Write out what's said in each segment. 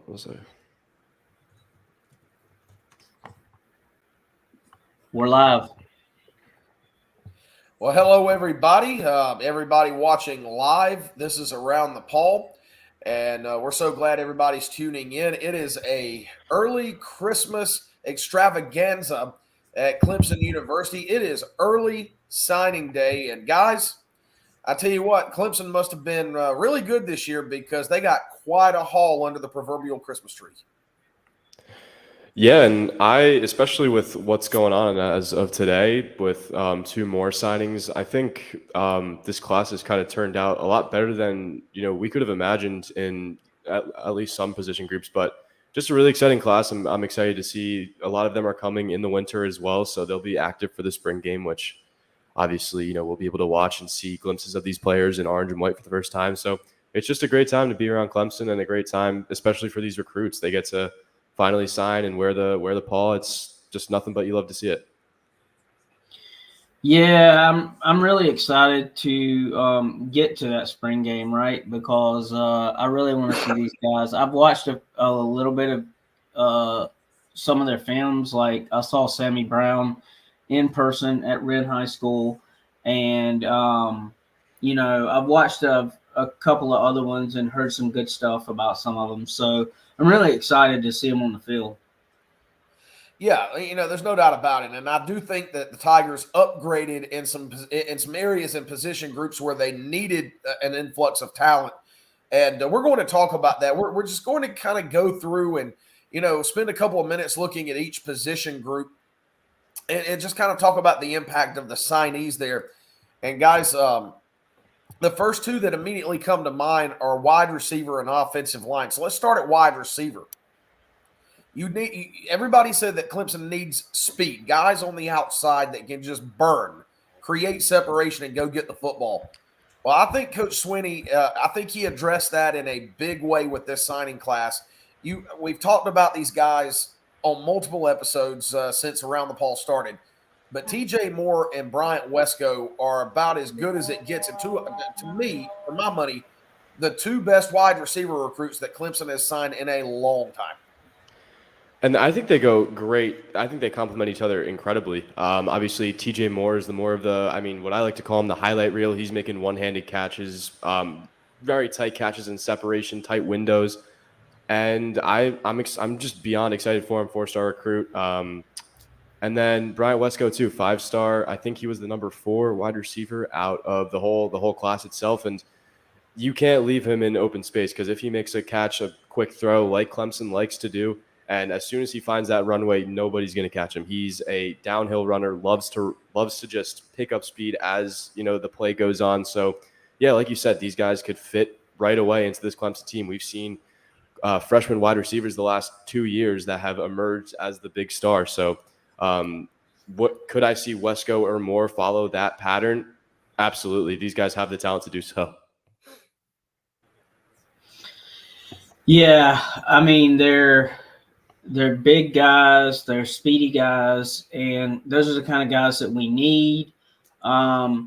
Let's see. We're live. Well, hello, everybody. Everybody watching live. This is Around the Paul, and we're so glad everybody's tuning in. It is a early Christmas extravaganza at Clemson University. It is early signing day, and guys, I tell you what, Clemson must have been really good this year because they got quite a haul under the proverbial Christmas tree. Yeah, and especially with what's going on as of today, with two more signings, I think this class has kind of turned out a lot better than we could have imagined in at least some position groups. But just a really exciting class. I'm excited to see a lot of them are coming in the winter as well, so they'll be active for the spring game, which obviously we'll be able to watch and see glimpses of these players in orange and white for the first time. So it's just a great time to be around Clemson and a great time, especially for these recruits. They get to finally sign and wear the paw. It's just nothing but you love to see it. Yeah, I'm really excited to get to that spring game, right? Because I really want to see these guys. I've watched a little bit of some of their films. Like I saw Sammy Brown in person at Wren High School, and I've watched a couple of other ones and heard some good stuff about some of them. So I'm really excited to see them on the field. Yeah, there's no doubt about it, and I do think that the Tigers upgraded in some areas and position groups where they needed an influx of talent, and we're going to talk about that. We're just going to kind of go through and spend a couple of minutes looking at each position group, and just kind of talk about the impact of the signees there. And guys, the first two that immediately come to mind are wide receiver and offensive line. So let's start at wide receiver. Everybody said that Clemson needs speed, guys on the outside that can just burn, create separation, and go get the football. Well, I think Coach Swinney, I think he addressed that in a big way with this signing class. We've talked about these guys on multiple episodes since Around the Paul started, but TJ Moore and Bryant Wesco are about as good as it gets. And to me, for my money, the two best wide receiver recruits that Clemson has signed in a long time. And I think they go great. I think they complement each other incredibly. Obviously, TJ Moore is what I like to call him the highlight reel. He's making one-handed catches, very tight catches in separation, tight windows. And I'm just beyond excited for him, 4-star recruit. And then Bryant Wesco too, 5-star. I think he was the number 4 wide receiver out of the whole class itself. And you can't leave him in open space because if he makes a catch, a quick throw like Clemson likes to do, and as soon as he finds that runway, nobody's going to catch him. He's a downhill runner, loves to just pick up speed as the play goes on. So, yeah, like you said, these guys could fit right away into this Clemson team. We've seen freshman wide receivers the last 2 years that have emerged as the big star. So, what could I see Wesco or Moore follow that pattern? Absolutely, these guys have the talent to do so. Yeah, I mean they're big guys, they're speedy guys, and those are the kind of guys that we need. I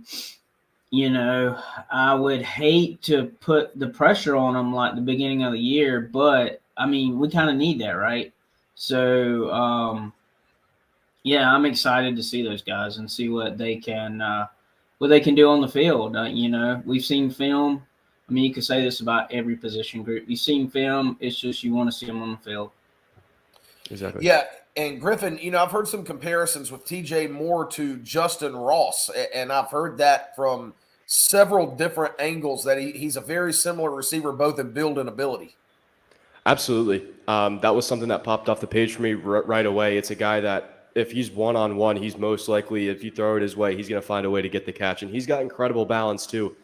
would hate to put the pressure on them like the beginning of the year, but I mean, we kind of need that, right? So, I'm excited to see those guys and see what they can do on the field. We've seen film. I mean, you could say this about every position group. You've seen film. It's just you want to see them on the field. Exactly. Yeah, and Griffin, I've heard some comparisons with TJ Moore to Justin Ross, and I've heard that from several different angles that he's a very similar receiver, both in build and ability. Absolutely. That was something that popped off the page for me right away. It's a guy that if he's one-on-one, he's most likely, if you throw it his way, he's going to find a way to get the catch. And he's got incredible balance too.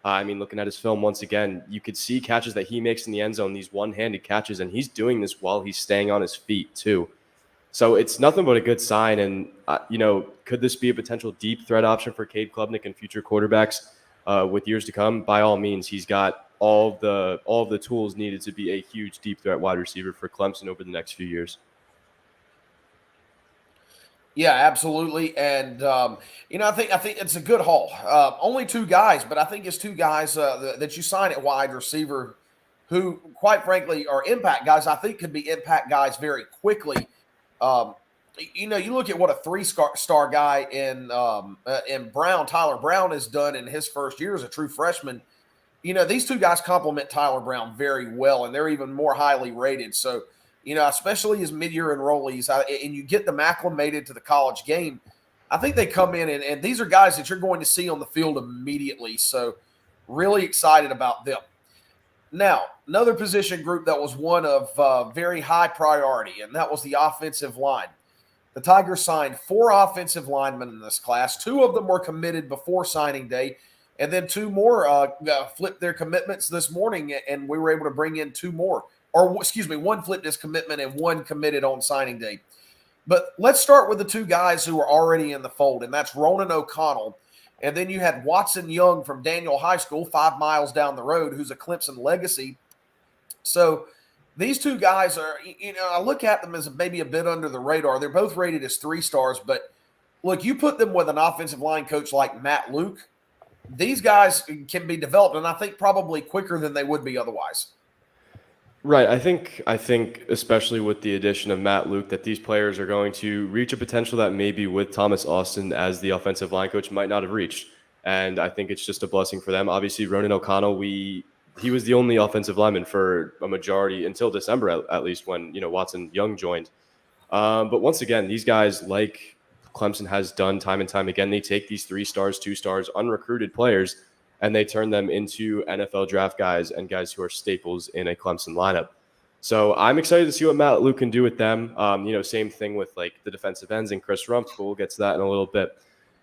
Looking at his film once again, you could see catches that he makes in the end zone, these one-handed catches, and he's doing this while he's staying on his feet too. So it's nothing but a good sign. And, could this be a potential deep threat option for Cade Klubnik and future quarterbacks with years to come? By all means, he's got all of the tools needed to be a huge deep threat wide receiver for Clemson over the next few years. Yeah, absolutely. And, I think it's a good haul. Only 2 guys, but I think it's 2 guys that you sign at wide receiver who, quite frankly, are impact guys. I think could be impact guys very quickly. You look at what a 3-star guy in Brown, Tyler Brown, has done in his first year as a true freshman. These two guys complement Tyler Brown very well, and they're even more highly rated. So, especially as mid-year enrollees, and you get them acclimated to the college game, I think they come in, and these are guys that you're going to see on the field immediately. So, really excited about them. Now, another position group that was one of very high priority, and that was the offensive line. The Tigers signed 4 offensive linemen in this class. 2 of them were committed before signing day, and then 2 more flipped their commitments this morning, and we were able to bring in 2 more. Or, excuse me, 1 flipped his commitment and 1 committed on signing day. But let's start with the 2 guys who are already in the fold, and that's Ronan O'Connell. And then you had Watson Young from Daniel High School, 5 miles down the road, who's a Clemson legacy. So these 2 guys are, I look at them as maybe a bit under the radar. They're both rated as 3 stars, but look, you put them with an offensive line coach like Matt Luke, these guys can be developed, and I think probably quicker than they would be otherwise. Right. I think especially with the addition of Matt Luke, that these players are going to reach a potential that maybe with Thomas Austin as the offensive line coach might not have reached. And I think it's just a blessing for them. Obviously, Ronan O'Connell, he was the only offensive lineman for a majority until December, at least, when Watson Young joined. But once again, these guys, like Clemson has done time and time again, they take these 3 stars, 2 stars, unrecruited players, and they turn them into NFL draft guys and guys who are staples in a Clemson lineup. So I'm excited to see what Matt Luke can do with them. Same thing with like the defensive ends and Chris Rump. We'll get to that in a little bit.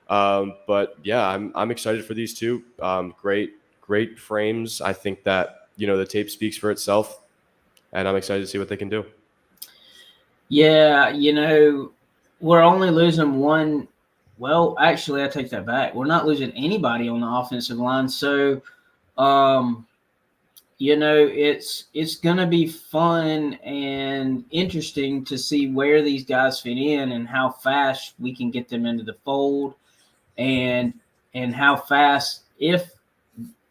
But yeah, I'm excited for these 2. Great frames. I think that, the tape speaks for itself, and I'm excited to see what they can do. Yeah, we're only losing 1. Well, actually, I take that back. We're not losing anybody on the offensive line. So, it's going to be fun and interesting to see where these guys fit in and how fast we can get them into the fold, and how fast, if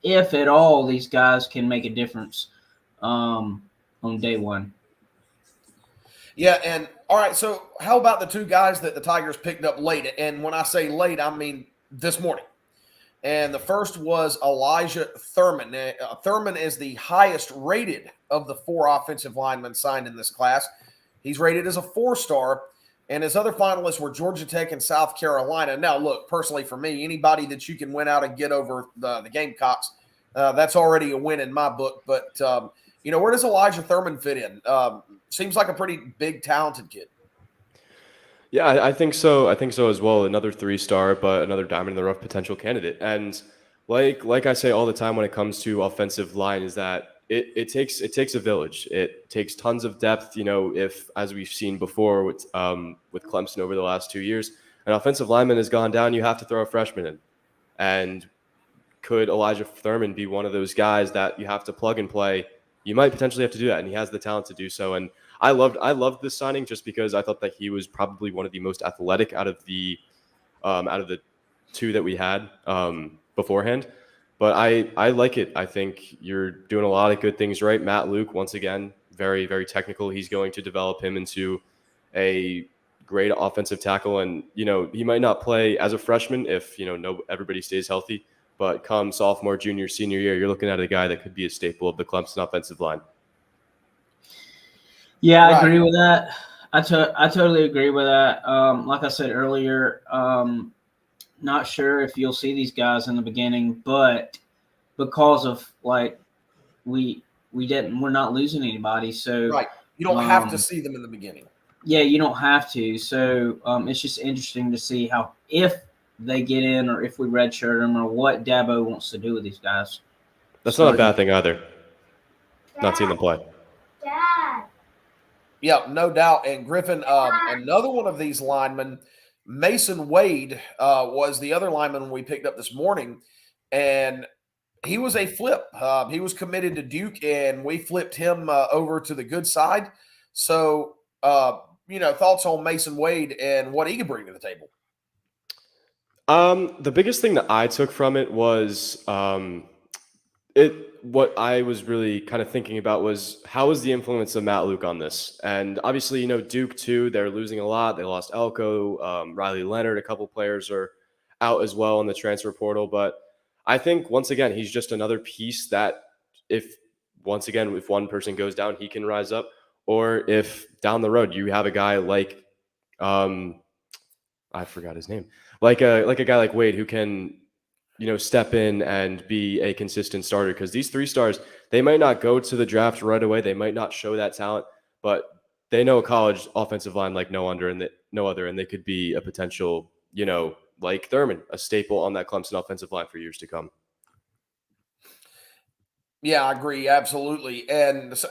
at all, these guys can make a difference on day one. Yeah, and all right, so how about the 2 guys that the Tigers picked up late? And when I say late, I mean this morning. And the first was Elyjah Thurmon. Thurmon is the highest rated of the 4 offensive linemen signed in this class. He's rated as a 4-star, and his other finalists were Georgia Tech and South Carolina. Now, look, personally for me, anybody that you can win out and get over the Gamecocks, that's already a win in my book. But, where does Elyjah Thurmon fit in? Seems like a pretty big, talented kid. Yeah, I think so. I think so as well. Another 3-star, but another diamond in the rough potential candidate. And like I say all the time when it comes to offensive line, is that it takes a village. It takes tons of depth. If, as we've seen before with Clemson over the last 2 years, an offensive lineman has gone down, you have to throw a freshman in. And could Elyjah Thurmon be one of those guys that you have to plug and play? You might potentially have to do that, and he has the talent to do so. And I loved this signing just because I thought that he was probably one of the most athletic out of the 2 that we had beforehand. But I like it. I think you're doing a lot of good things right. Matt Luke, once again, very, very technical. He's going to develop him into a great offensive tackle. And, he might not play as a freshman if, everybody stays healthy. But come sophomore, junior, senior year, you're looking at a guy that could be a staple of the Clemson offensive line. Yeah, I agree with that. I totally agree with that. Like I said earlier, not sure if you'll see these guys in the beginning, but because of we're not losing anybody, so right, you don't have to see them in the beginning. Yeah, you don't have to. So it's just interesting to see how, if they get in, or if we redshirt them, or what Dabo wants to do with these guys. That's not a bad thing either. Not seeing them play. Dad. Yeah, no doubt. And Griffin, another one of these linemen, Mason Wade, was the other lineman we picked up this morning, and he was a flip. He was committed to Duke, and we flipped him over to the good side. So, thoughts on Mason Wade and what he could bring to the table? The biggest thing that I took from it was What I was really kind of thinking about was how is the influence of Matt Luke on this? And obviously, Duke too, they're losing a lot. They lost Elko, Riley Leonard, a couple players are out as well in the transfer portal. But I think once again, he's just another piece that if one person goes down, he can rise up. Or if down the road you have a guy like I forgot his name, like a guy like Wade who can step in and be a consistent starter, because these 3-stars, they might not go to the draft right away. They might not show that talent, but they know a college offensive line like no other, and they could be a potential, like Thurmon, a staple on that Clemson offensive line for years to come. Yeah, I agree. Absolutely. And, so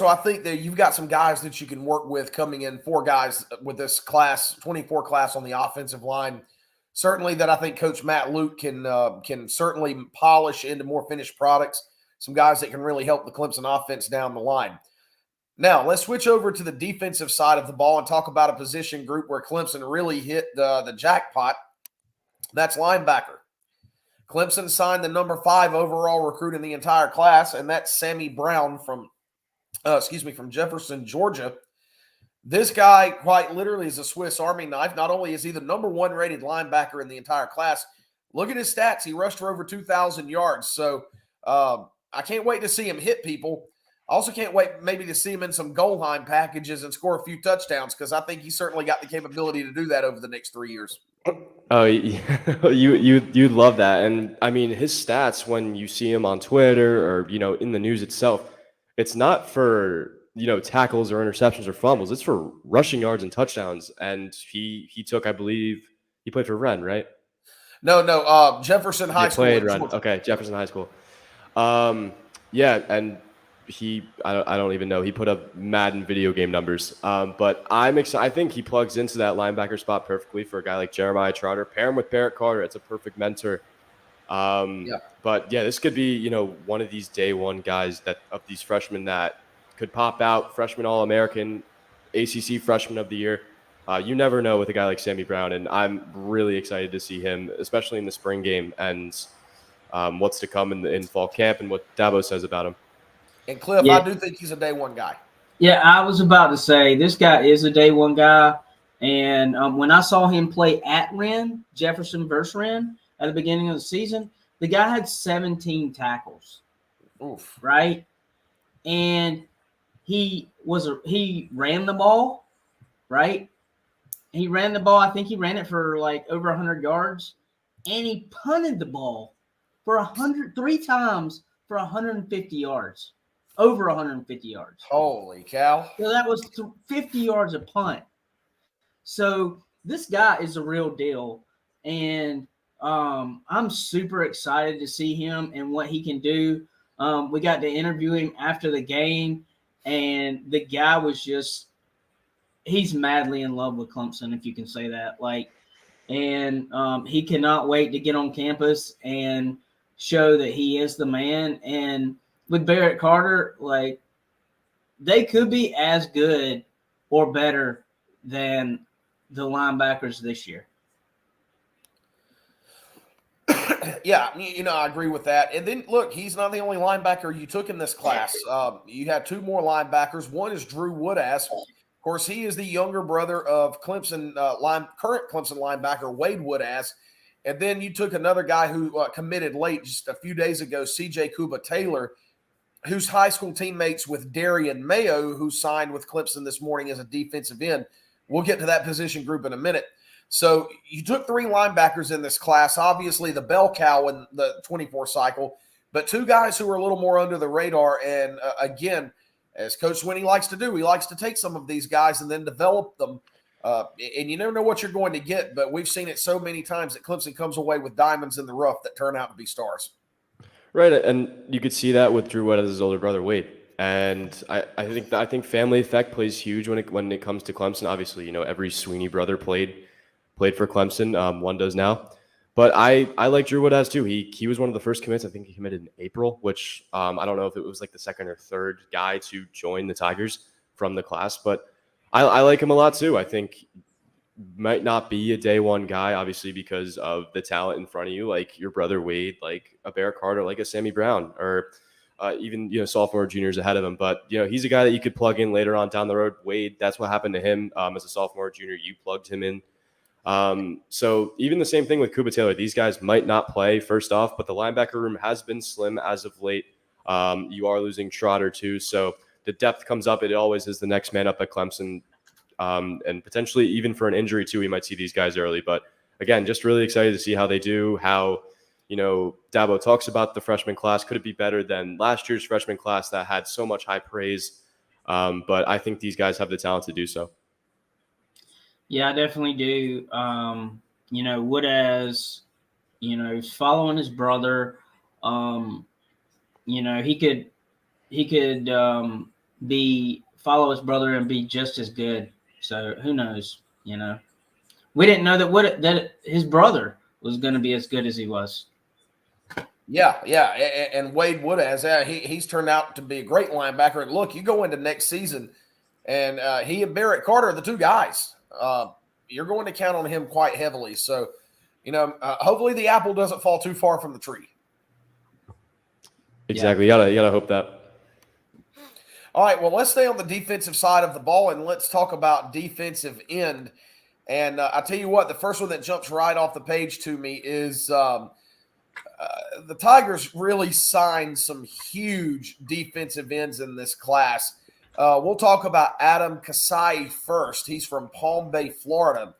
I think that you've got some guys that you can work with coming in, 4 guys with this class, 24 class on the offensive line. Certainly that I think Coach Matt Luke can certainly polish into more finished products, some guys that can really help the Clemson offense down the line. Now, let's switch over to the defensive side of the ball and talk about a position group where Clemson really hit the jackpot. That's linebacker. Clemson signed the number 5 overall recruit in the entire class, and that's Sammy Brown from Jefferson, Georgia. This guy quite literally is a Swiss Army knife. Not only is he the number 1 rated linebacker in the entire class, look at his stats. He rushed for over 2,000 yards. So I can't wait to see him hit people. I also can't wait maybe to see him in some goal line packages and score a few touchdowns, because I think he's certainly got the capability to do that over the next 3 years. Oh, you'd love that. And I mean, his stats, when you see him on Twitter or, in the news itself, it's not for, tackles or interceptions or fumbles. It's for rushing yards and touchdowns. And he took, I believe, he played for Wren, right? No, Jefferson High School. Played Wren. Okay, Jefferson High School. Yeah, and I don't even know. He put up Madden video game numbers. But I'm excited. I think he plugs into that linebacker spot perfectly for a guy like Jeremiah Trotter. Pair him with Barrett Carter. It's a perfect mentor. But yeah, this could be, one of these day one guys of these freshmen that could pop out, freshman All-American, ACC freshman of the year. You never know with a guy like Sammy Brown, and I'm really excited to see him, especially in the spring game and what's to come in fall camp and what Dabo says about him. And Cliff, yeah. I do think he's a day one guy. Yeah, I was about to say this guy is a day one guy. And when I saw him play at Wren, Jefferson versus Wren at the beginning of the season, the guy had 17 tackles. Oof. Right? And he ran the ball, right? He ran the ball. I think he ran it for like over 100 yards. And he punted the ball for 3 times for 150 yards. Over 150 yards. Holy cow. So that was 50 yards a punt. So this guy is a real deal. And I'm super excited to see him and what he can do. We got to interview him after the game, and the guy was he's madly in love with Clemson, if you can say that. And he cannot wait to get on campus and show that he is the man. And with Barrett Carter, they could be as good or better than the linebackers this year. Yeah, I agree with that. And then, look, he's not the only linebacker you took in this class. You had 2 more linebackers. One is Drew Woodass. Of course, he is the younger brother of Clemson current Clemson linebacker Wade Woodass. And then you took another guy who committed late just a few days ago, C.J. Kuba Taylor, who's high school teammates with Darian Mayo, who signed with Clemson this morning as a defensive end. We'll get to that position group in a minute. So you took 3 linebackers in this class, obviously the bell cow in the 24 cycle, but 2 guys who are a little more under the radar. And again, as Coach Swinney likes to do, he likes to take some of these guys and then develop them. And you never know what you're going to get, but we've seen it so many times that Clemson comes away with diamonds in the rough that turn out to be stars. Right, and you could see that with Drew Woodass' older brother Wade, and I think family effect plays huge when it comes to Clemson. Obviously, every Sweeney brother played for Clemson. One does now, but I like Drew Woodass too. He was one of the first commits. I think he committed in April, which I don't know if it was like the second or third guy to join the Tigers from the class, but I like him a lot too. I think might not be a day one guy, obviously, because of the talent in front of you, like your brother Wade, like a Bear Carter, like a Sammy Brown, or even, sophomore juniors ahead of him. But, he's a guy that you could plug in later on down the road. Wade, that's what happened to him as a sophomore, junior. You plugged him in. So even the same thing with Kuba Taylor. These guys might not play first off, but the linebacker room has been slim as of late. You are losing Trotter too. So the depth comes up. It always is the next man up at Clemson. And potentially even for an injury too, we might see these guys early. But again, just really excited to see how they do, how, Dabo talks about the freshman class. Could it be better than last year's freshman class that had so much high praise? But I think these guys have the talent to do so. Yeah, I definitely do. Wood as, following his brother. He could follow his brother and be just as good. So who knows? We didn't know that his brother was going to be as good as he was. Yeah, and Wade Woodaz, he's turned out to be a great linebacker. And look, you go into next season, and he and Barrett Carter are the two guys. You're going to count on him quite heavily. So, hopefully the apple doesn't fall too far from the tree. Exactly. Yeah. You gotta hope that. All right, well, let's stay on the defensive side of the ball, and let's talk about defensive end. And I'll tell you what, the first one that jumps right off the page to me is the Tigers really signed some huge defensive ends in this class. We'll talk about Adam Kasai first. He's from Palm Bay, Florida.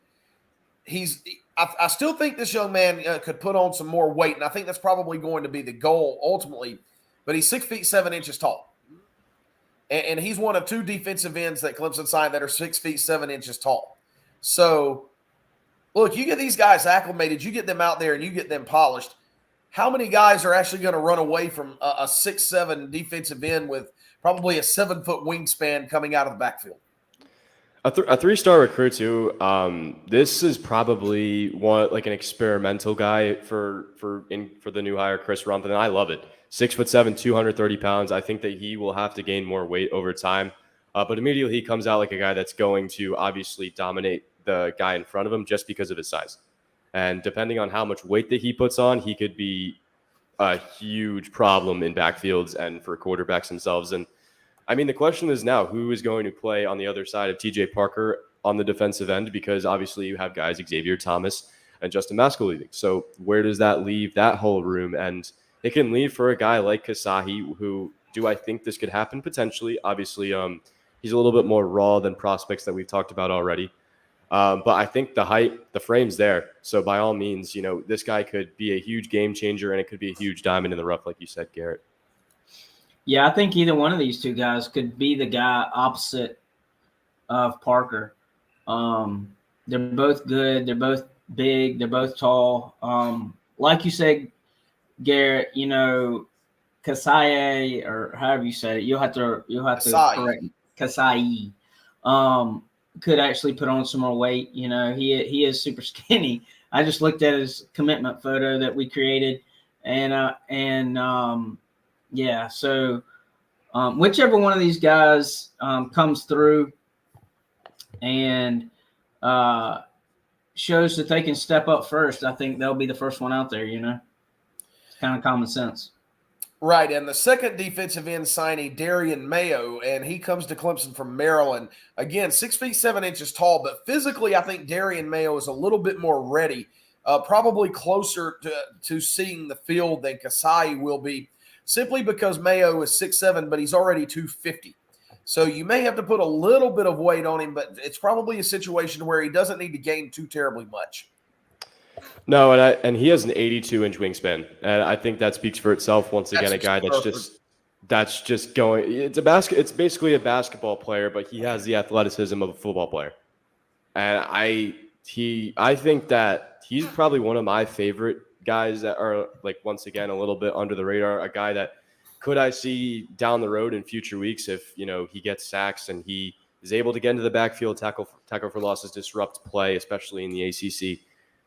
I still think this young man could put on some more weight, and I think that's probably going to be the goal ultimately. But he's 6 feet 7 inches tall. And he's one of two defensive ends that Clemson signed that are 6 feet 7 inches tall. So, look, you get these guys acclimated, you get them out there, and you get them polished. How many guys are actually going to run away from a 6'7" defensive end with probably a 7-foot wingspan coming out of the backfield? A 3-star recruit too. This is probably an experimental guy for the new hire, Chris Rumph, and I love it. 6'7", 230 pounds. I think that he will have to gain more weight over time. But immediately he comes out like a guy that's going to obviously dominate the guy in front of him just because of his size. And depending on how much weight that he puts on, he could be a huge problem in backfields and for quarterbacks themselves. And I mean, the question is now, who is going to play on the other side of TJ Parker on the defensive end? Because obviously you have guys, Xavier Thomas and Justin Maskell leaving. So where does that leave that whole room? And it can leave for a guy like Kasahi, who do I think this could happen? Potentially. Obviously, he's a little bit more raw than prospects that we've talked about already. But I think the height, the frame's there. So by all means, this guy could be a huge game changer, and it could be a huge diamond in the rough, like you said, Garrett. Yeah, I think either one of these two guys could be the guy opposite of Parker. They're both good. They're both big. They're both tall. Like you said, Garrett, Kasai, or however you said it, you'll have to correct me. Kasai. Could actually put on some more weight. He is super skinny. I just looked at his commitment photo that we created, yeah. So whichever one of these guys comes through and shows that they can step up first, I think they'll be the first one out there. It's kind of common sense. Right, and the second defensive end signing, Darian Mayo, and he comes to Clemson from Maryland. Again, 6 feet 7 inches tall, but physically I think Darian Mayo is a little bit more ready, probably closer to seeing the field than Kasai will be, simply because Mayo is 6'7", but he's already 250. So you may have to put a little bit of weight on him, but it's probably a situation where he doesn't need to gain too terribly much. No, and he has an 82-inch wingspan, and I think that speaks for itself. Once again, a guy that's just going. It's basically a basketball player, but he has the athleticism of a football player, and I think that he's probably one of my favorite guys that are, like, once again, a little bit under the radar. A guy that could I see down the road in future weeks if he gets sacks and he is able to get into the backfield, tackle for losses, disrupt play, especially in the ACC.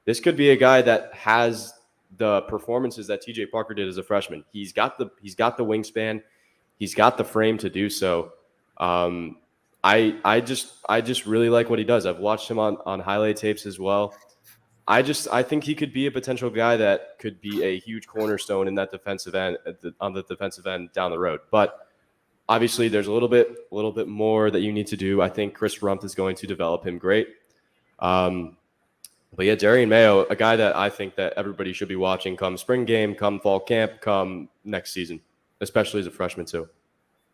This could be a guy that has the performances that TJ Parker did as a freshman. He's got the wingspan. He's got the frame to do so. I I just really like what he does. I've watched him on highlight tapes as well. I think he could be a potential guy that could be a huge cornerstone in that defensive end on the defensive end down the road. But obviously, there's a little bit more that you need to do. I think Chris Rumpf is going to develop him great. But yeah, Darian Mayo, a guy that I think that everybody should be watching come spring game, come fall camp, come next season, especially as a freshman too.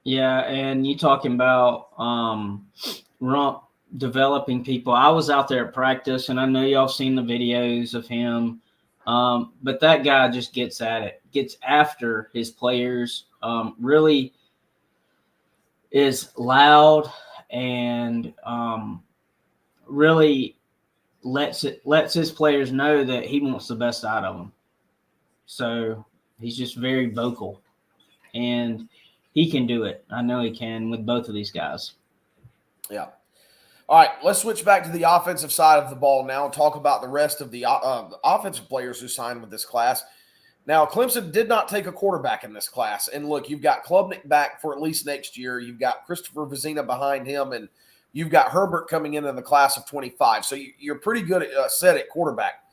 Yeah, and you talking about Rump developing people. I was out there at practice, and I know y'all seen the videos of him. But that guy just gets at it, gets after his players, really is loud and really lets his players know that he wants the best out of them. So he's just very vocal, and he can do it. I know he can with both of these guys. Yeah. All right, let's switch back to the offensive side of the ball now and talk about the rest of the offensive players who signed with this class. Now, Clemson did not take a quarterback in this class. And look, you've got Klubnik back for at least next year. You've got Christopher Vizina behind him, and you've got Herbert coming in the class of 25. So you're pretty good set at quarterback.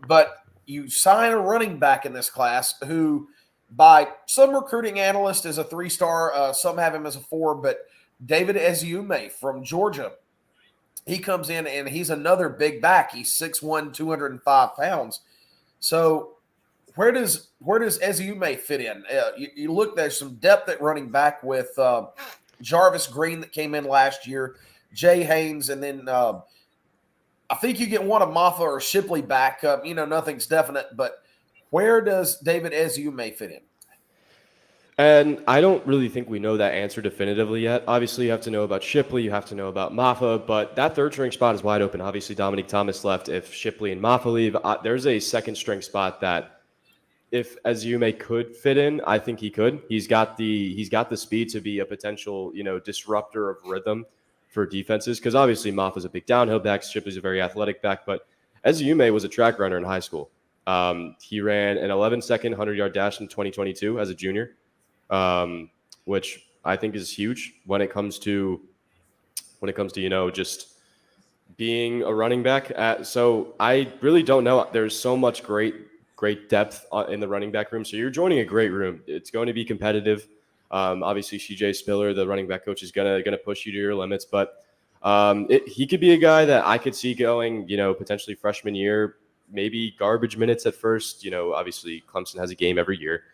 But you sign a running back in this class who, by some recruiting analysts, is a 3-star. Some have him as a 4, but David Eziomume from Georgia, he comes in and he's another big back. He's 6'1", 205 pounds. So where does Eziomume fit in? You look, there's some depth at running back with Jarvis Green that came in last year, Jay Haynes, and then I think you get one of Maffa or Shipley back. Nothing's definite, but where does David Eziomume fit in? And I don't really think we know that answer definitively yet. Obviously, you have to know about Shipley, you have to know about Maffa, but that third string spot is wide open. Obviously, Dominic Thomas left. If Shipley and Maffa leave, there's a second string spot that if Eziomume could fit in, I think he could. He's got the speed to be a potential, disruptor of rhythm for defenses, because obviously Maffa's a big downhill back, Shipley's a very athletic back, but Eziomume was a track runner in high school. He ran an 11-second 100-yard dash in 2022 as a junior. Which I think is huge when it comes to just being a running back. So I really don't know. There's so much great depth in the running back room. So you're joining a great room. It's going to be competitive. Obviously, CJ Spiller, the running back coach, is gonna push you to your limits. But he could be a guy that I could see going, potentially freshman year, maybe garbage minutes at first. Obviously Clemson has a game every year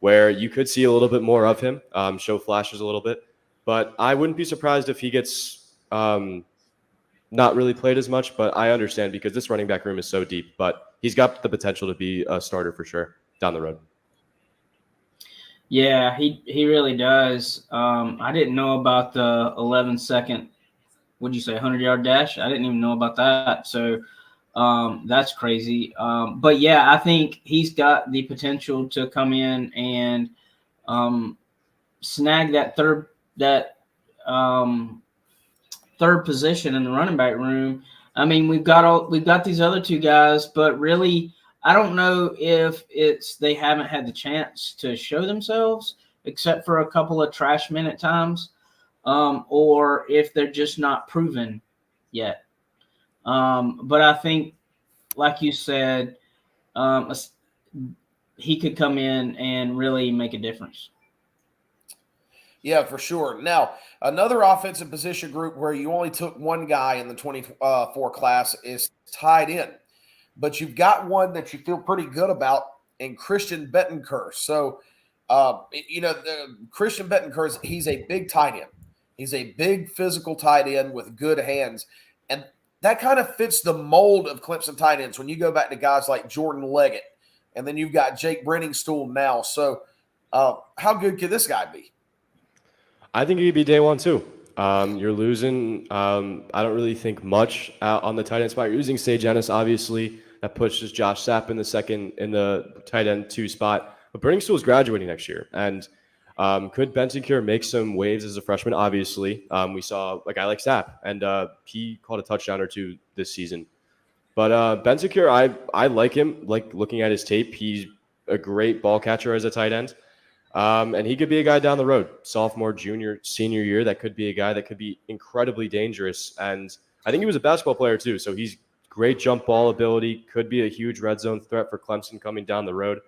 where you could see a little bit more of him, show flashes a little bit. But I wouldn't be surprised if he gets not really played as much, but I understand because this running back room is so deep. But he's got the potential to be a starter for sure down the road. Yeah, he really does. I didn't know about the 11-second, what'd you say, 100-yard dash? I didn't even know about that. So that's crazy. But yeah, I think he's got the potential to come in and snag that third position in the running back room. I mean, we've got these other two guys, but really, I don't know if they haven't had the chance to show themselves, except for a couple of trash men at times, or if they're just not proven yet. But I think, like you said, he could come in and really make a difference. Yeah, for sure. Now, another offensive position group where you only took one guy in the 24 class is tight end. But you've got one that you feel pretty good about in Christian Bettenker. So, Christian Bettenker, he's a big tight end. He's a big physical tight end with good hands. And that kind of fits the mold of Clemson tight ends when you go back to guys like Jordan Leggett, and then you've got Jake Brenningstool now. So how good could this guy be? I think he could be day one too. You're losing, I don't really think much on the tight end spot. You're losing Sage Ennis, obviously. That pushes Josh Sapp in the tight end 2 spot. But Brenningstool is graduating next year. And could Bentancur make some waves as a freshman? Obviously, we saw a guy like Sapp, and he caught a touchdown or 2 this season. But Bentancur, I like him. Like looking at his tape, he's a great ball catcher as a tight end. And he could be a guy down the road, sophomore, junior, senior year. That could be a guy that could be incredibly dangerous. And I think he was a basketball player too. So he's great jump ball ability, could be a huge red zone threat for Clemson coming down the road.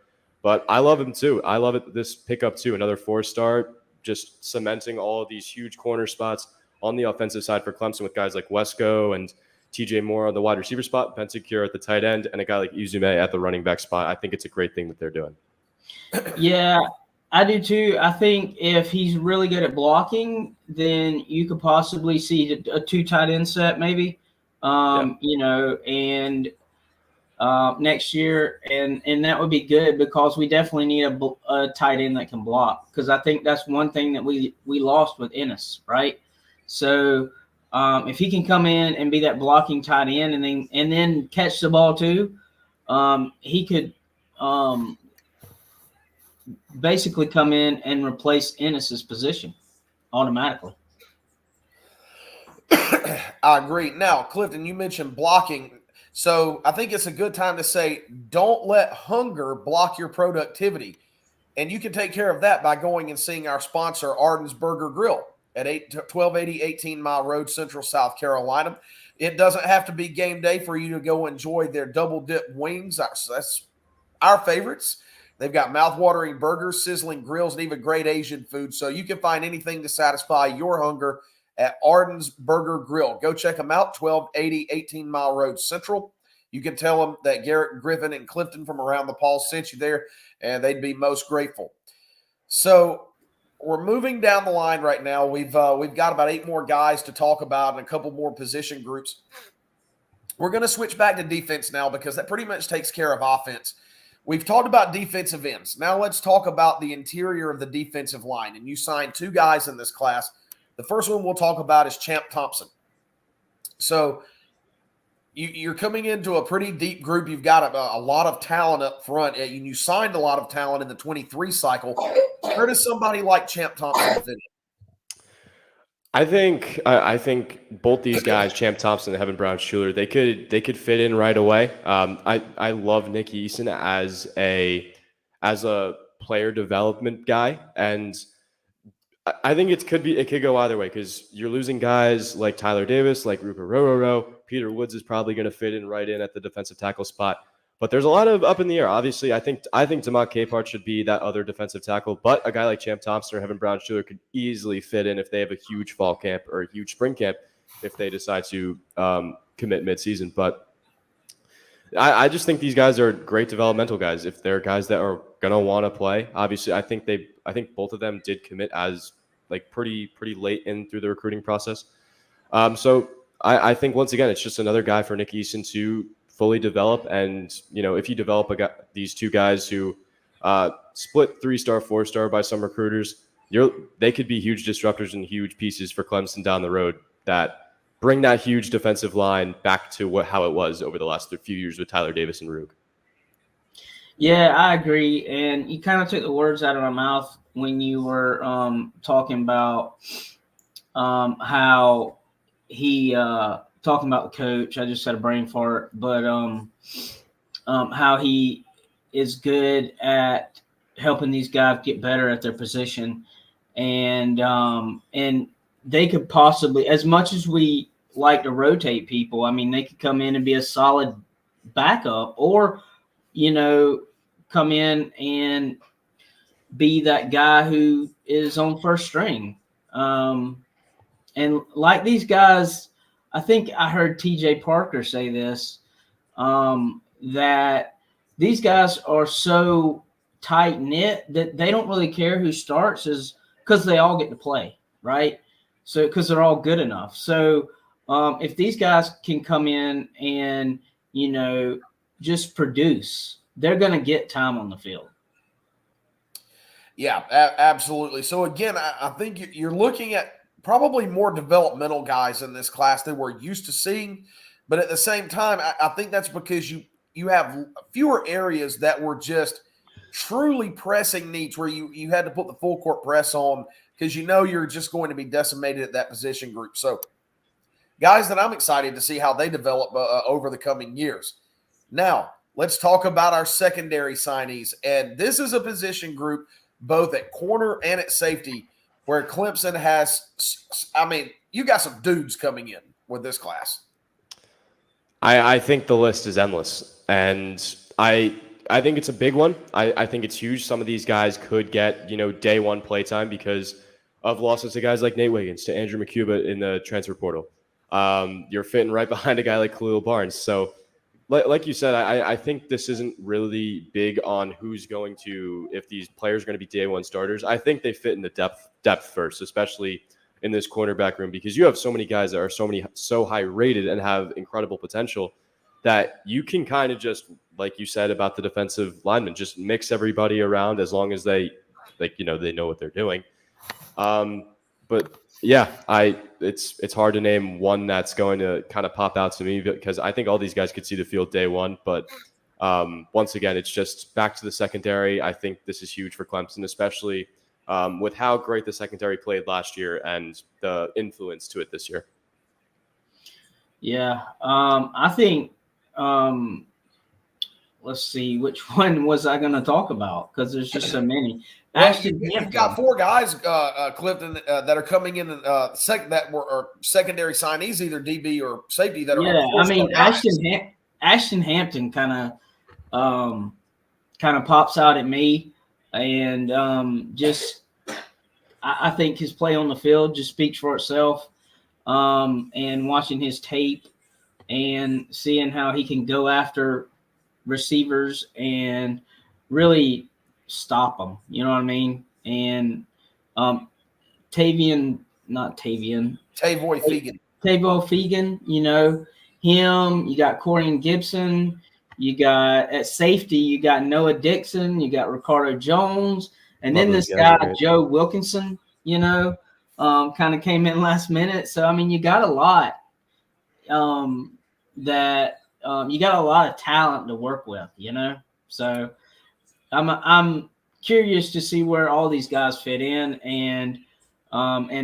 But I love him too. I love it. This pickup too, another 4-star, just cementing all of these huge corner spots on the offensive side for Clemson with guys like Wesco and TJ Moore on the wide receiver spot, Penticure at the tight end, and a guy like Eziomume at the running back spot. I think it's a great thing that they're doing. Yeah, I do too. I think if he's really good at blocking, then you could possibly see a 2 tight end set maybe, and next year, and that would be good because we definitely need a tight end that can block, because I think that's one thing that we lost with Ennis, right? So if he can come in and be that blocking tight end and then catch the ball too, he could basically come in and replace Ennis's position automatically. I agree. Now, Clifton, you mentioned blocking. So I think it's a good time to say, don't let hunger block your productivity. And you can take care of that by going and seeing our sponsor, Arden's Burger Grill, at 1280 18 Mile Road, Central South Carolina. It doesn't have to be game day for you to go enjoy their double dip wings. That's our favorites. They've got mouth-watering burgers, sizzling grills, and even great Asian food. So you can find anything to satisfy your hunger at Arden's Burger Grill. Go check them out, 1280 18 Mile Road Central. You can tell them that Garrett, Griffin, and Clifton from Around the Paul sent you there, and they'd be most grateful. So we're moving down the line right now. We've got about 8 more guys to talk about and a couple more position groups. We're going to switch back to defense now because that pretty much takes care of offense. We've talked about defensive ends. Now let's talk about the interior of the defensive line. And you signed 2 guys in this class. The first one we'll talk about is Champ Thompson. So you're coming into a pretty deep group. You've got a lot of talent up front, and you signed a lot of talent in the 23 cycle. Where does somebody like Champ Thompson fit in? I think both these guys, Champ Thompson and Heaven Brown Schuler, they could fit in right away. I love Nick Eason as a player development guy, and I think it could go either way because you're losing guys like Tyler Davis, like Rupert Rororo. Peter Woods is probably going to fit in right in at the defensive tackle spot. But there's a lot of up in the air. Obviously, I think DeMont Capehart should be that other defensive tackle. But a guy like Champ Thompson or Heaven Brown Schuler could easily fit in if they have a huge fall camp or a huge spring camp if they decide to commit midseason. But I just think these guys are great developmental guys. If they're guys that are going to want to play, obviously, I think both of them did commit as like pretty late in through the recruiting process. So I think once again, it's just another guy for Nick Eason to fully develop. And, if you develop these 2 guys who split 3-star, 4-star by some recruiters, they could be huge disruptors and huge pieces for Clemson down the road that bring that huge defensive line back to how it was over the last few years with Tyler Davis and Rugg. Yeah, I agree. And you kind of took the words out of my mouth when you were talking about how he talking about the coach. I just had a brain fart, but how he is good at helping these guys get better at their position, and they could possibly, as much as we like to rotate people, I mean, they could come in and be a solid backup, or come in and be that guy who is on first string. And like these guys, I think I heard TJ Parker say this, that these guys are so tight knit that they don't really care who starts, is because they all get to play, right? So because they're all good enough. So if these guys can come in and just produce, they're going to get time on the field. Yeah, absolutely. So again, I think you're looking at probably more developmental guys in this class than we're used to seeing. But at the same time, I think that's because you have fewer areas that were just truly pressing needs where you had to put the full court press on because you're just going to be decimated at that position group. So guys that I'm excited to see how they develop over the coming years. Now, let's talk about our secondary signees. And this is a position group both at corner and at safety, where Clemson has, you got some dudes coming in with this class. I think the list is endless, and I think it's a big one. I think it's huge. Some of these guys could get, day one playtime because of losses to guys like Nate Wiggins, to Andrew McCuba in the transfer portal. You're fitting right behind a guy like Khalil Barnes. So, like you said, I think this isn't really big on who's going to, if these players are going to be day one starters. I think they fit in the depth first, especially in this cornerback room, because you have so many guys that are so high rated and have incredible potential that you can kind of just, like you said about the defensive linemen, just mix everybody around as long as they know what they're doing. But yeah, it's hard to name one that's going to kind of pop out to me because I think all these guys could see the field day one. But once again, it's just back to the secondary. I think this is huge for Clemson, especially with how great the secondary played last year and the influence to it this year. Yeah, I think. Let's see, which one was I going to talk about? Because there's just so many. You've got 4 guys, Clifton, that are coming in that were secondary signees, either DB or safety. That are I mean, Ashton Hampton kind of pops out at me, and I think his play on the field just speaks for itself. And watching his tape and seeing how he can go after receivers and really stop them, you know what I mean? And Tavoi Fegan, him, you got Corian Gibson, you got at safety, you got Noah Dixon, you got Ricardo Jones, and then this guy, Joe Wilkinson, kind of came in last minute. So, I mean, you got a lot you got a lot of talent to work with, So I'm curious to see where all these guys fit in and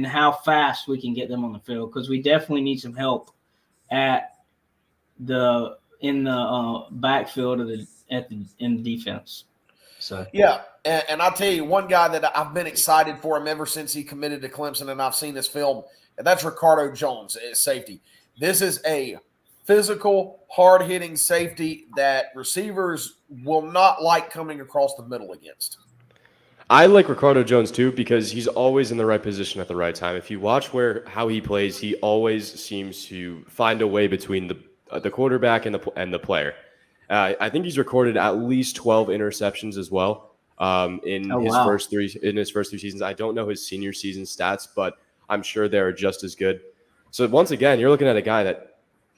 how fast we can get them on the field, because we definitely need some help in the backfield in the defense. So yeah, and I'll tell you one guy that I've been excited for him ever since he committed to Clemson, and I've seen this film, and that's Ricardo Jones at safety. This is a physical, hard-hitting safety that receivers will not like coming across the middle against. I like Ricardo Jones too because he's always in the right position at the right time. If you watch how he plays, he always seems to find a way between the quarterback and the player. I think he's recorded at least 12 interceptions as well in his first three seasons. I don't know his senior season stats, but I'm sure they're just as good. So once again, you're looking at a guy that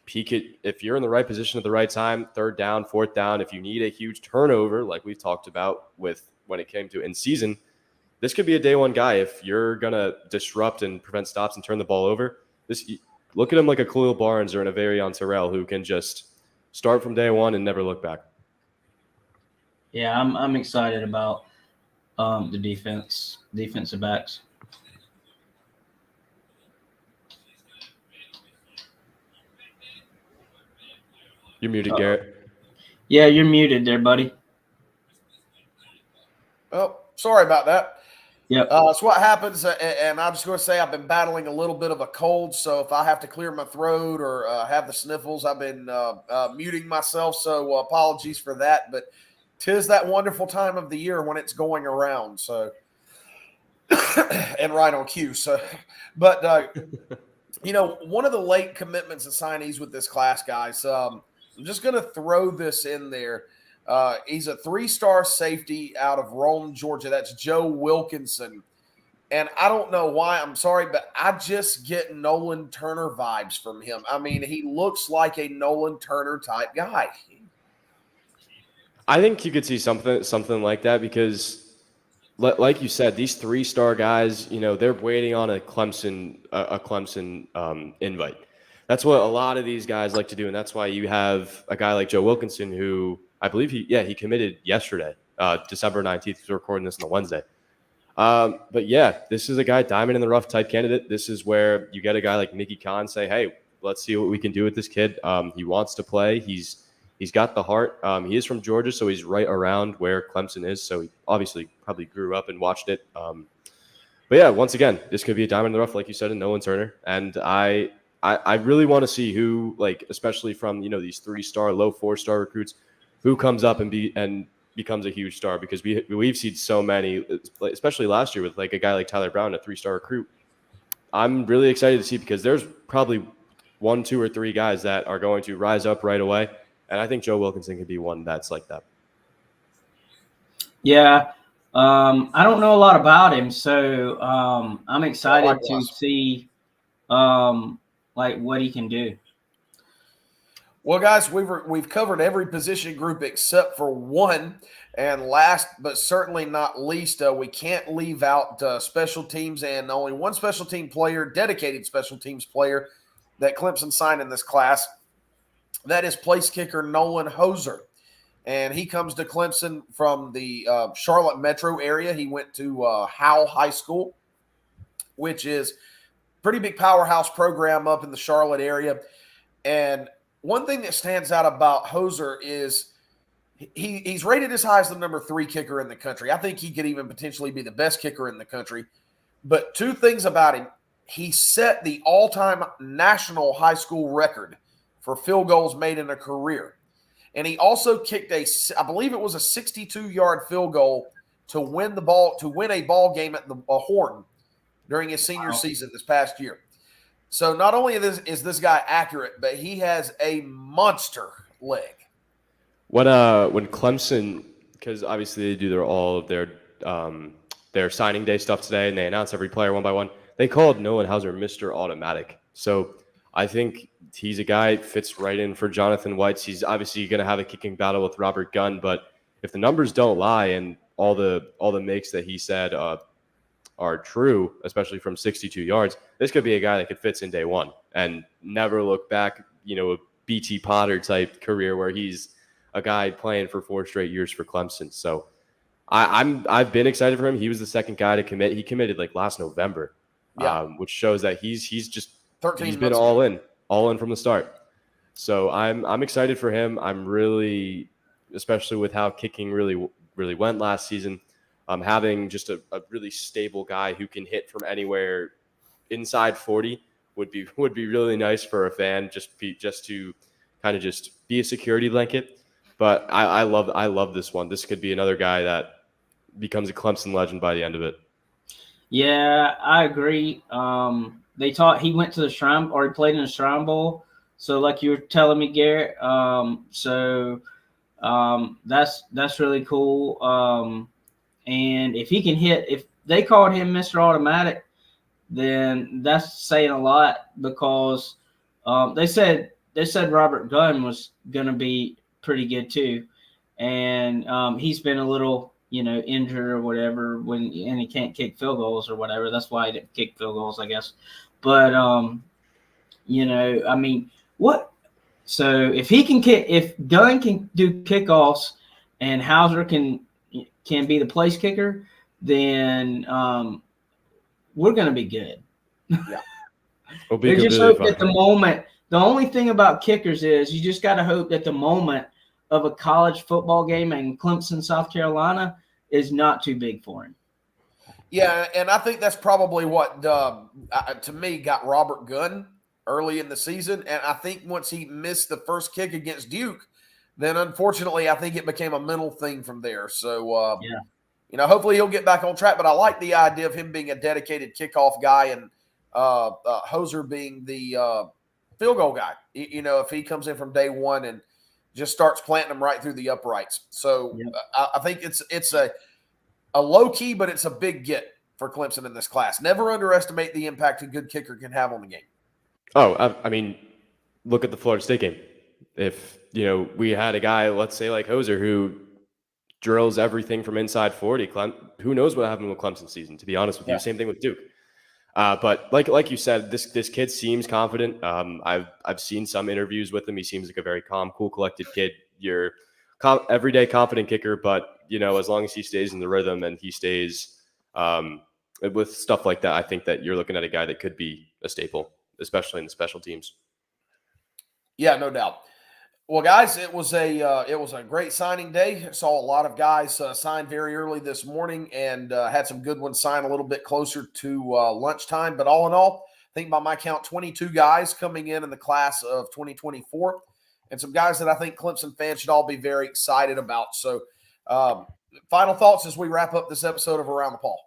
if you're in the right position at the right time, 3rd down, 4th down, if you need a huge turnover, like we've talked about when it came to in season, this could be a day one guy. If you're going to disrupt and prevent stops and turn the ball over, look at him like a Khalil Barnes or an Averion Terrell who can just start from day one and never look back. Yeah, I'm excited about the defensive backs. You're muted, Garrett. Yeah, you're muted there, buddy. Oh, sorry about that. Yep. That's what happens, and I'm just going to say I've been battling a little bit of a cold, so if I have to clear my throat or have the sniffles, I've been muting myself, so apologies for that, but 'tis that wonderful time of the year when it's going around, so and right on cue. So, but one of the late commitments and signees with this class, guys, I'm just going to throw this in there. He's a 3-star safety out of Rome, Georgia. That's Joe Wilkinson. And I don't know why, I'm sorry, but I just get Nolan Turner vibes from him. I mean, he looks like a Nolan Turner type guy. I think you could see something like that because, like you said, these 3-star guys, they're waiting on a Clemson invite. That's what a lot of these guys like to do, and that's why you have a guy like Joe Wilkinson who I believe he committed yesterday, December 19th. We're recording this on the Wednesday. But yeah, this is a guy diamond in the rough type candidate. This is where you get a guy like Nicky Khan say, hey, let's see what we can do with this kid. He wants to play. He's He's got the heart. He is from Georgia, so he's right around where Clemson is. So he obviously probably grew up and watched it. But yeah, once again, this could be a diamond in the rough, like you said, in Nolan Turner. And I really want to see who, like, especially from, these 3-star, low 4-star recruits, who comes up and becomes a huge star, because we've seen so many, especially last year with like a guy like Tyler Brown, a 3-star recruit. I'm really excited to see, because there's probably 1, 2, or 3 guys that are going to rise up right away. And I think Joe Wilkinson could be one that's like that. Yeah. I don't know a lot about him, so I'm excited to see like what he can do. Well, guys, we've covered every position group except for one. And last but certainly not least, we can't leave out special teams, and only one special team player, dedicated special teams player, that Clemson signed in this class. That is place kicker Nolan Hoser. And he comes to Clemson from the Charlotte metro area. He went to Howell High School, which is a pretty big powerhouse program up in the Charlotte area. And one thing that stands out about Hoser is he's rated as high as the number 3 kicker in the country. I think he could even potentially be the best kicker in the country. But 2 things about him: he set the all-time national high school record for field goals made in a career. And he also kicked I believe it was a 62-yard field goal to win a ball game at the Horton during his senior season this past year. So not only is this guy accurate, but he has a monster leg. When Clemson, because obviously they do all of their signing day stuff today, and they announce every player one by one, they called Nolan Hauser Mr. Automatic. So I think he's a guy fits right in for Jonathan White's. He's obviously going to have a kicking battle with Robert Gunn, but if the numbers don't lie and all the makes that he said are true, especially from 62 yards, this could be a guy that could fit in day one and never look back, a BT Potter type career where he's a guy playing for 4 straight years for Clemson. So I've been excited for him. He was the second guy to commit. He committed like last November, which shows that he's been all in from the start. So I'm excited for him. I'm really, especially with how kicking really went last season. Having just a really stable guy who can hit from anywhere inside 40 would be really nice for a fan, just to kind of just be a security blanket. But I love this one. This could be another guy that becomes a Clemson legend by the end of it. Yeah, I agree. He went to the Shrine, or he played in the Shrine Bowl. So like you were telling me, Garrett. That's really cool. And if he can hit, if they called him Mr. Automatic, then that's saying a lot, because they said Robert Gunn was going to be pretty good too, and he's been a little injured or whatever and he can't kick field goals or whatever. That's why he didn't kick field goals, I guess. But I mean, what? So if he can kick, if Gunn can do kickoffs and Hauser can be the place kicker, then we're going to be good. Yeah. They just hope at the moment. The only thing about kickers is you just got to hope that the moment of a college football game in Clemson, South Carolina, is not too big for him. Yeah, and I think that's probably what, to me, got Robert Gunn early in the season. And I think once he missed the first kick against Duke, then unfortunately I think it became a mental thing from there. So, hopefully he'll get back on track. But I like the idea of him being a dedicated kickoff guy and Hoser being the field goal guy. If he comes in from day one and just starts planting them right through the uprights. So I think it's a low key, but it's a big get for Clemson in this class. Never underestimate the impact a good kicker can have on the game. Oh, I mean, look at the Florida State game. If, we had a guy, let's say like Hoser, who drills everything from inside 40, who knows what happened with Clemson season, to be honest with you. Same thing with Duke. But like you said, this kid seems confident. I've seen some interviews with him. He seems like a very calm, cool, collected kid. You're everyday confident kicker, but as long as he stays in the rhythm and he stays with stuff like that, I think that you're looking at a guy that could be a staple, especially in the special teams. Yeah, no doubt. Well, guys, it was a great signing day. Saw a lot of guys sign very early this morning, and had some good ones sign a little bit closer to lunchtime. But all in all, I think by my count, 22 guys coming in the class of 2024, and some guys that I think Clemson fans should all be very excited about. So, final thoughts as we wrap up this episode of Around the Paul.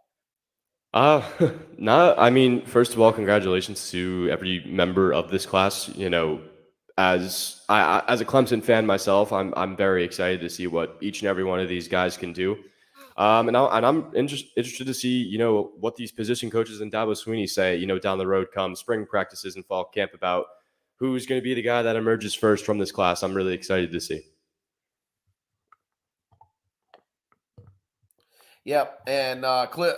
I mean, first of all, congratulations to every member of this class. You know, as a Clemson fan myself, I'm very excited to see what each and every one of these guys can do. And I'm interested to see, you know, what these position coaches and Dabo Swinney say, you know, down the road come spring practices and fall camp about who's going to be the guy that emerges first from this class. I'm really excited to see. Yep, and Cliff,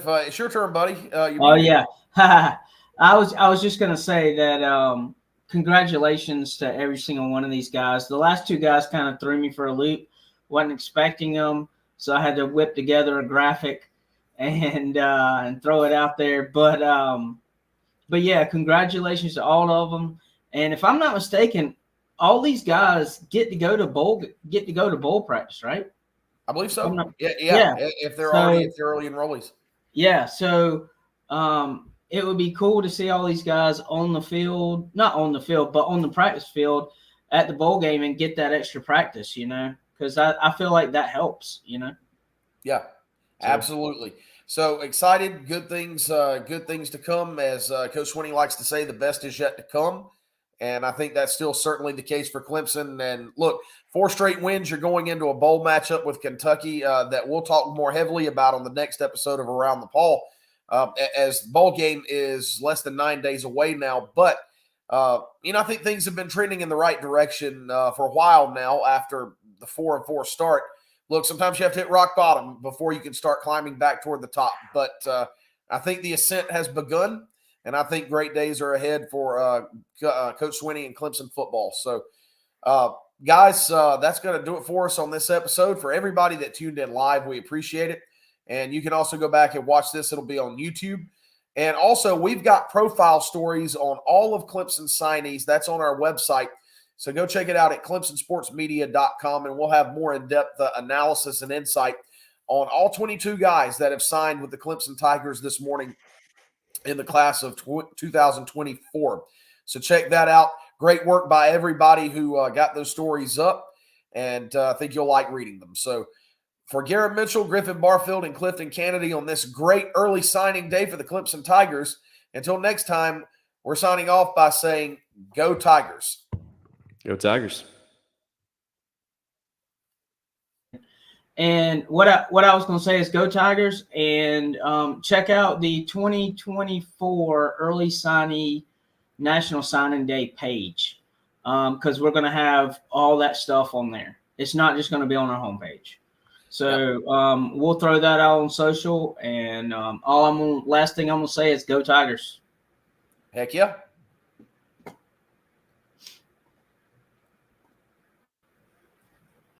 it's your turn, buddy. Yeah, I was just gonna say that congratulations to every single one of these guys. The last two guys kind of threw me for a loop. Wasn't expecting them, so I had to whip together a graphic and throw it out there. But yeah, congratulations to all of them. And if I'm not mistaken, all these guys get to go to bowl practice, right? I believe so. Yeah. If they're early enrollees. Yeah. So it would be cool to see all these guys on the field, not on the field, but on the practice field at the bowl game and get that extra practice, you know, because I feel like that helps, you know. Yeah, absolutely. So excited, good things to come. As Coach Swinney likes to say, the best is yet to come. And I think that's still certainly the case for Clemson. And look, 4 straight wins. You're going into a bowl matchup with Kentucky that we'll talk more heavily about on the next episode of Around the Paul, as the bowl game is less than 9 days away now. But, you know, I think things have been trending in the right direction for a while now after the 4-4 start. Look, sometimes you have to hit rock bottom before you can start climbing back toward the top. But I think the ascent has begun. And I think great days are ahead for Coach Swinney and Clemson football. So, guys, that's going to do it for us on this episode. For everybody that tuned in live, we appreciate it. And you can also go back and watch this. It'll be on YouTube. And also, we've got profile stories on all of Clemson's signees. That's on our website. So go check it out at clemsonsportsmedia.com, and we'll have more in-depth analysis and insight on all 22 guys that have signed with the Clemson Tigers this morning in the class of 2024. So check that out. Great work by everybody who got those stories up, and I think you'll like reading them. So for Garrett Mitchell, Griffin Barfield, and Clifton Kennedy on this great early signing day for the Clemson Tigers, until next time, we're signing off by saying, go Tigers. Go Tigers. And what I was going to say is go Tigers, and check out the 2024 early signee National Signing Day page, because we're going to have all that stuff on there. It's not just going to be on our homepage. So we'll throw that out on social, and last thing I'm going to say is go Tigers. Heck yeah.